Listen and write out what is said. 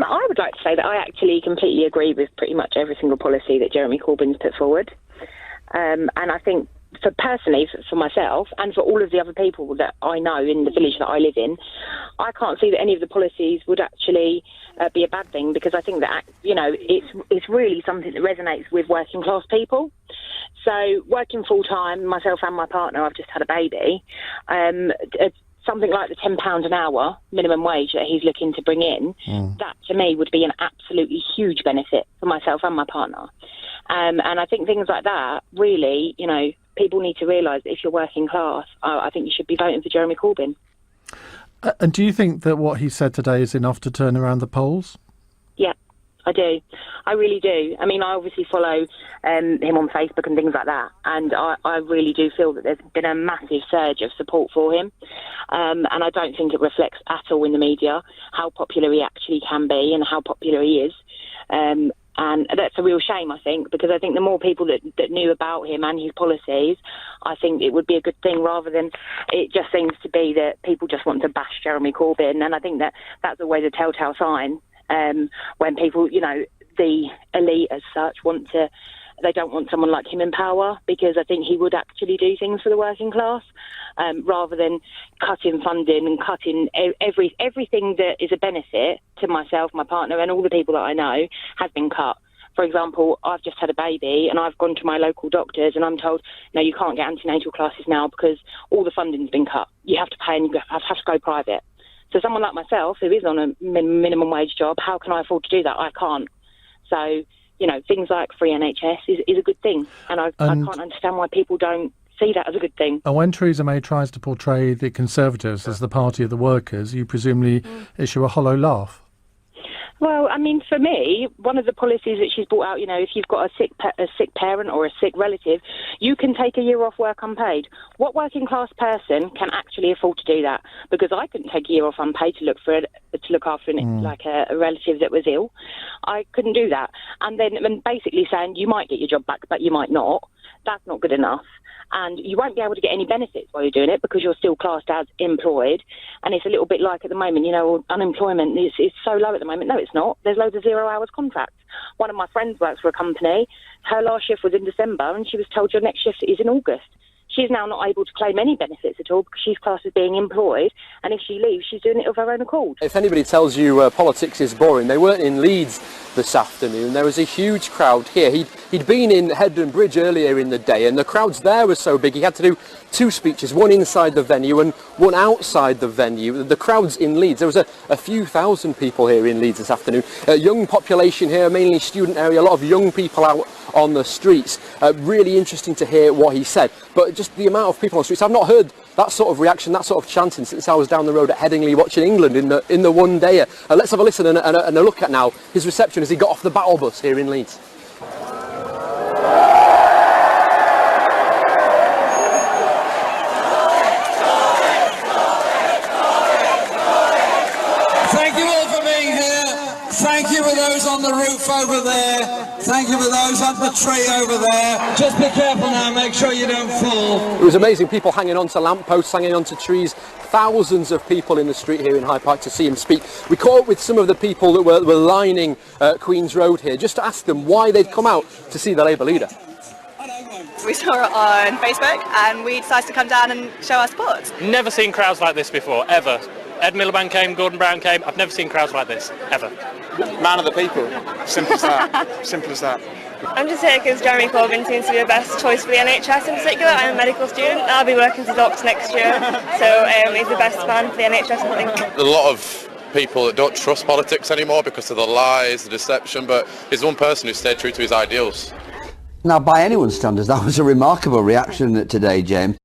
I would like to say that I actually completely agree with pretty much every single policy that Jeremy Corbyn's put forward. And I think for myself and for all of the other people that I know in the village that I live in, I can't see that any of the policies would actually be a bad thing, because I think that, it's really something that resonates with working class people. So working full time, myself and my partner, I've just had a baby, something like the £10 an hour minimum wage that he's looking to bring in, that to me would be an absolutely huge benefit for myself and my partner. And I think things like that, really, people need to realise that if you're working class, I think you should be voting for Jeremy Corbyn. And do you think that what he said today is enough to turn around the polls? Yeah, I do. I really do. I mean, I obviously follow him on Facebook and things like that, and I really do feel that there's been a massive surge of support for him, and I don't think it reflects at all in the media how popular he actually can be and how popular he is. And that's a real shame, I think, because I think the more people that knew about him and his policies, I think it would be a good thing, rather than it just seems to be that people just want to bash Jeremy Corbyn. And I think that's always a telltale sign when people, the elite as such, they don't want someone like him in power, because I think he would actually do things for the working class, rather than cutting funding and cutting everything that is a benefit to myself, my partner, and all the people that I know has been cut. For example, I've just had a baby and I've gone to my local doctors and I'm told, no, you can't get antenatal classes now because all the funding's been cut. You have to pay and you have to go private. So someone like myself, who is on a minimum wage job, how can I afford to do that? I can't. So, things like free NHS is a good thing. And I can't understand why people don't see that as a good thing. And when Theresa May tries to portray the Conservatives as the party of the workers, you presumably issue a hollow laugh. Well, I mean, for me, one of the policies that she's brought out, if you've got a sick parent or a sick relative, you can take a year off work unpaid. What working class person can actually afford to do that? Because I couldn't take a year off unpaid to look after like a relative that was ill. I couldn't do that. And then basically saying you might get your job back, but you might not. That's not good enough. And you won't be able to get any benefits while you're doing it because you're still classed as employed. And it's a little bit like at the moment, unemployment is so low at the moment. No, it's not. There's loads of 0 hours contracts. One of my friends works for a company. Her last shift was in December and she was told your next shift is in August. She's now not able to claim any benefits at all because she's classed as being employed, and if she leaves, she's doing it of her own accord. If anybody tells you politics is boring, they weren't in Leeds this afternoon. There was a huge crowd here. He'd been in Headland Bridge earlier in the day, and the crowds there were so big he had to do two speeches, one inside the venue and one outside the venue. The crowds in Leeds, there was a few thousand people here in Leeds this afternoon. Young population here, mainly student area, a lot of young people out on the streets. Really interesting to hear what he said, but just the amount of people on the streets, I've not heard that sort of reaction, that sort of chanting since I was down the road at Headingley watching England in the one day. Let's have a listen and a look at now his reception as he got off the battle bus here in Leeds. Thank you all for being here. Thank you for those on the roof over there. Thank you for those up the tree over there. Just be careful now, make sure you don't fall. It was amazing, people hanging onto lampposts, hanging onto trees, thousands of people in the street here in Hyde Park to see him speak. We caught up with some of the people that were lining Queen's Road here just to ask them why they'd come out to see the Labour leader. We saw it on Facebook and we decided to come down and show our support. Never seen crowds like this before, ever. Ed Miliband came, Gordon Brown came. I've never seen crowds like this, ever. Man of the people. Simple as that. Simple as that. I'm just here because Jeremy Corbyn seems to be the best choice for the NHS in particular. I'm a medical student. I'll be working as a doctor next year. So he's the best man for the NHS, I think. A lot of people that don't trust politics anymore because of the lies, the deception, but he's one person who stayed true to his ideals. Now, by anyone's standards, that was a remarkable reaction today, James.